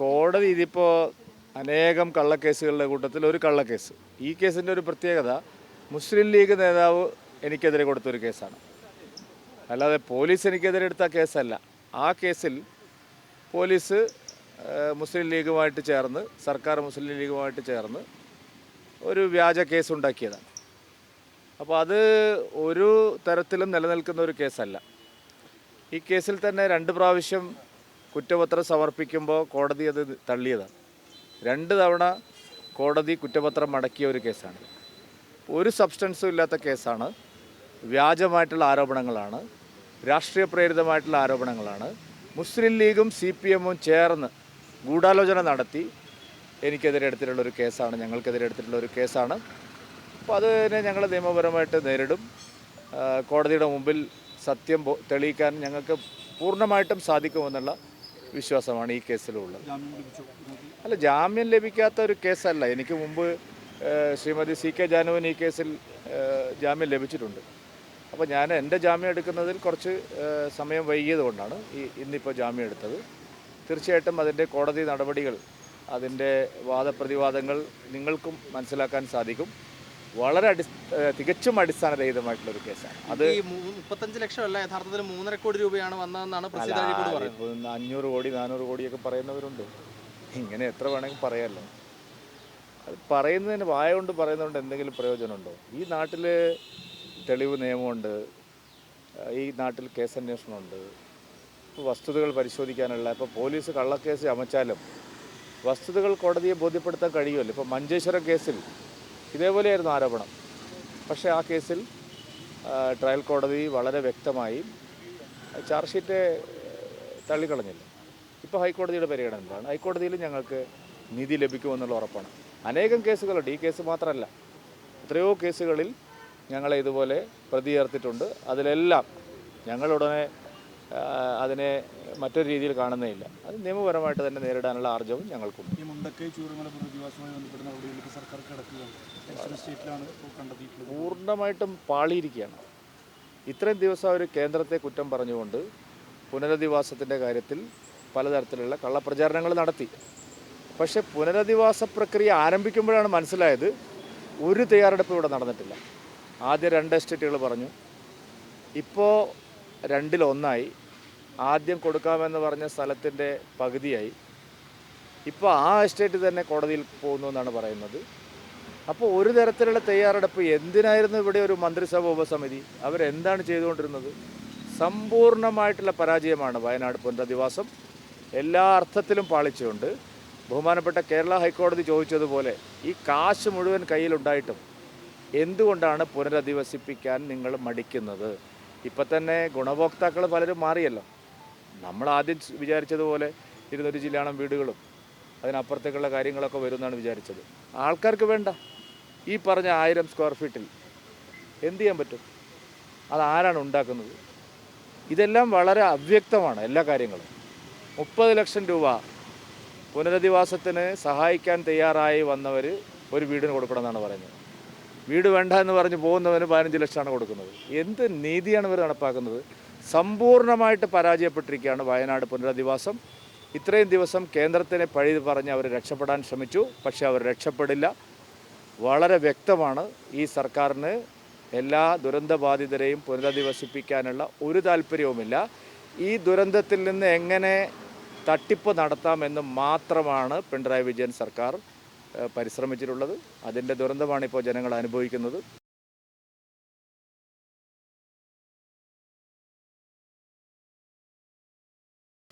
കോടതി ഇതിപ്പോൾ അനേകം കള്ളക്കേസുകളുടെ കൂട്ടത്തിൽ ഒരു കള്ളക്കേസ്. ഈ കേസിൻ്റെ ഒരു പ്രത്യേകത മുസ്ലിം ലീഗ് നേതാവ് എനിക്കെതിരെ കൊടുത്തൊരു കേസാണ്. അല്ലാതെ പോലീസ് എനിക്കെതിരെ എടുത്ത കേസല്ല. ആ കേസിൽ പോലീസ് മുസ്ലിം ലീഗുമായിട്ട് ചേർന്ന്, സർക്കാർ മുസ്ലിം ലീഗുമായിട്ട് ചേർന്ന് ഒരു വ്യാജ കേസ് ഉണ്ടാക്കിയതാണ്. അപ്പോൾ അത് ഒരു തരത്തിലും നിലനിൽക്കുന്ന ഒരു കേസല്ല. ഈ കേസിൽ തന്നെ 2 പ്രാവശ്യം കുറ്റപത്രം സമർപ്പിക്കുമ്പോൾ കോടതി അത് തള്ളിയതാണ്. 2 തവണ കോടതി കുറ്റപത്രം മടക്കിയ ഒരു കേസാണ്. ഒരു സബ്സ്റ്റൻസും ഇല്ലാത്ത കേസാണ്. വ്യാജമായിട്ടുള്ള ആരോപണങ്ങളാണ്, രാഷ്ട്രീയ പ്രേരിതമായിട്ടുള്ള ആരോപണങ്ങളാണ്. മുസ്ലിം ലീഗും CPM ചേർന്ന് ഗൂഢാലോചന നടത്തി എനിക്കെതിരെ എടുത്തിട്ടുള്ളൊരു കേസാണ്, ഞങ്ങൾക്കെതിരെ എടുത്തിട്ടുള്ളൊരു കേസാണ്. അപ്പോൾ അതിനെ ഞങ്ങൾ നിയമപരമായിട്ട് നേരിടും. കോടതിയുടെ മുമ്പിൽ സത്യം തെളിയിക്കാൻ ഞങ്ങൾക്ക് പൂർണ്ണമായിട്ടും സാധിക്കുമെന്നുള്ള വിശ്വാസമാണ് ഈ കേസിലുള്ളത്. അല്ല, ജാമ്യം ലഭിക്കാത്ത ഒരു കേസല്ല. എനിക്ക് മുമ്പ് ശ്രീമതി CK ജാനുവിന് ഈ കേസിൽ ജാമ്യം ലഭിച്ചിട്ടുണ്ട്. അപ്പോൾ ഞാൻ എൻ്റെ ജാമ്യം എടുക്കുന്നതിൽ കുറച്ച് സമയം വൈകിയത് കൊണ്ടാണ് ഇന്നിപ്പോൾ ജാമ്യം എടുത്തത്. തീർച്ചയായിട്ടും അതിൻ്റെ കോടതി നടപടികൾ, അതിൻ്റെ വാദപ്രതിവാദങ്ങൾ നിങ്ങൾക്കും മനസ്സിലാക്കാൻ സാധിക്കും. വളരെ തികച്ചും അടിസ്ഥാനരഹിതമായിട്ടുള്ളൊരു കേസാണ്. അത് 35 ലക്ഷം അല്ല, യഥാർത്ഥത്തിൽ 3.5 കോടി രൂപയാണ് വന്നതെന്നാണ് 500 കോടി 400 കോടിയൊക്കെ പറയുന്നവരുണ്ട്. ഇങ്ങനെ എത്ര വേണമെങ്കിൽ പറയാമല്ലോ. അത് പറയുന്നതിന് വായ കൊണ്ട് പറയുന്നതുകൊണ്ട് എന്തെങ്കിലും പ്രയോജനമുണ്ടോ? ഈ നാട്ടിൽ തെളിവ് നിയമമുണ്ട്, ഈ നാട്ടിൽ കേസന്വേഷണമുണ്ട്, ഇപ്പോൾ വസ്തുതകൾ പരിശോധിക്കാനുള്ള. ഇപ്പോൾ പോലീസ് കള്ളക്കേസ് ചമച്ചാലും വസ്തുതകൾ കോടതിയെ ബോധ്യപ്പെടുത്താൻ കഴിയുമല്ലോ. ഇപ്പോൾ മഞ്ചേശ്വരം കേസിൽ ഇതേപോലെയായിരുന്നു ആരോപണം. പക്ഷേ ആ കേസിൽ ട്രയൽ കോടതി വളരെ വ്യക്തമായി ചാർജ് ഷീറ്റ് തള്ളിക്കളഞ്ഞില്ല. ഇപ്പോൾ ഹൈക്കോടതിയുടെ പരിഗണനയിലാണ്. ഹൈക്കോടതിയിൽ ഞങ്ങൾക്ക് നീതി ലഭിക്കുമെന്നുള്ള ഉറപ്പാണ്. അനേകം കേസുകളുണ്ട്, ഈ കേസ് മാത്രമല്ല. എത്രയോ കേസുകളിൽ ഞങ്ങളെ ഇതുപോലെ പ്രതി ചേർത്തിട്ടുണ്ട്. അതിലെല്ലാം ഞങ്ങളുടനെ അതിനെ മറ്റൊരു രീതിയിൽ കാണുന്നേയില്ല. അത് നിയമപരമായിട്ട് തന്നെ നേരിടാനുള്ള ആർജവും ഞങ്ങൾക്കുണ്ട്. പൂർണ്ണമായിട്ടും പാളിയിരിക്കുകയാണ്. ഇത്രയും ദിവസം അവർ കേന്ദ്രത്തെ കുറ്റം പറഞ്ഞുകൊണ്ട് പുനരധിവാസത്തിൻ്റെ കാര്യത്തിൽ പലതരത്തിലുള്ള കള്ളപ്രചാരണങ്ങൾ നടത്തി. പക്ഷേ പുനരധിവാസ പ്രക്രിയ ആരംഭിക്കുമ്പോഴാണ് മനസ്സിലായത് ഒരു തയ്യാറെടുപ്പ് ഇവിടെ നടന്നിട്ടില്ല. ആദ്യം 2 എസ്റ്റേറ്റുകൾ പറഞ്ഞു, ഇപ്പോൾ 2-1 ആദ്യം കൊടുക്കാമെന്ന് പറഞ്ഞ സ്ഥലത്തിൻ്റെ പകുതിയായി. ഇപ്പോൾ ആ എസ്റ്റേറ്റ് തന്നെ കോടതിയിൽ പോകുന്നു എന്നാണ് പറയുന്നത്. അപ്പോൾ ഒരു തരത്തിലുള്ള തയ്യാറെടുപ്പ് എന്തിനായിരുന്നു? ഇവിടെ ഒരു മന്ത്രിസഭ ഉപസമിതി അവരെന്താണ് ചെയ്തുകൊണ്ടിരുന്നത്? സമ്പൂർണ്ണമായിട്ടുള്ള പരാജയമാണ് വയനാട് പുനരധിവാസം. എല്ലാ അർത്ഥത്തിലും പാളിച്ചുകൊണ്ട് ബഹുമാനപ്പെട്ട കേരള ഹൈക്കോടതി ചോദിച്ചതുപോലെ ഈ കാശ് മുഴുവൻ കയ്യിലുണ്ടായിട്ടും എന്തുകൊണ്ടാണ് പുനരധിവസിപ്പിക്കാൻ നിങ്ങൾ മടിക്കുന്നത്? ഇപ്പം തന്നെ ഗുണഭോക്താക്കൾ പലരും മാറിയല്ലോ. നമ്മൾ ആദ്യം വിചാരിച്ചതുപോലെ 200 ജില്ലാണം വീടുകളും അതിനപ്പുറത്തേക്കുള്ള കാര്യങ്ങളൊക്കെ വരുമെന്നാണ് വിചാരിച്ചത്. ആൾക്കാർക്ക് വേണ്ട. ഈ പറഞ്ഞ 1000 സ്ക്വയർ ഫീറ്റിൽ എന്ത് ചെയ്യാൻ പറ്റും? അതാരാണ് ഉണ്ടാക്കുന്നത്? ഇതെല്ലാം വളരെ അവ്യക്തമാണ് എല്ലാ കാര്യങ്ങളും. 30 ലക്ഷം രൂപ പുനരധിവാസത്തിന് സഹായിക്കാൻ തയ്യാറായി വന്നവർ ഒരു വീടിന് കൊടുക്കണമെന്നാണ് പറയുന്നത്. വീട് വേണ്ട എന്ന് പറഞ്ഞ് പോകുന്നവന് 15 ലക്ഷമാണ് കൊടുക്കുന്നത്. എന്ത് നീതിയാണ് ഇവർ നടപ്പാക്കുന്നത്? സമ്പൂർണ്ണമായിട്ട് പരാജയപ്പെട്ടിരിക്കുകയാണ് വയനാട് പുനരധിവാസം. ഇത്രയും ദിവസം കേന്ദ്രത്തിനെ പഴി പറഞ്ഞ് അവർ രക്ഷപ്പെടാൻ ശ്രമിച്ചു. പക്ഷേ അവർ രക്ഷപ്പെടില്ല. വളരെ വ്യക്തമാണ്, ഈ സർക്കാരിന് എല്ലാ ദുരന്തബാധിതരെയും പുനരധിവസിപ്പിക്കാനുള്ള ഒരു താല്പര്യവുമില്ല. ഈ ദുരന്തത്തിൽ നിന്ന് എങ്ങനെ തട്ടിപ്പ് നടത്താമെന്ന് മാത്രമാണ് പിണറായി വിജയൻ സർക്കാർ പരിശ്രമിച്ചിട്ടുള്ളത്. അതിൻ്റെ ദുരന്തമാണ് ഇപ്പോൾ ജനങ്ങൾ അനുഭവിക്കുന്നത്.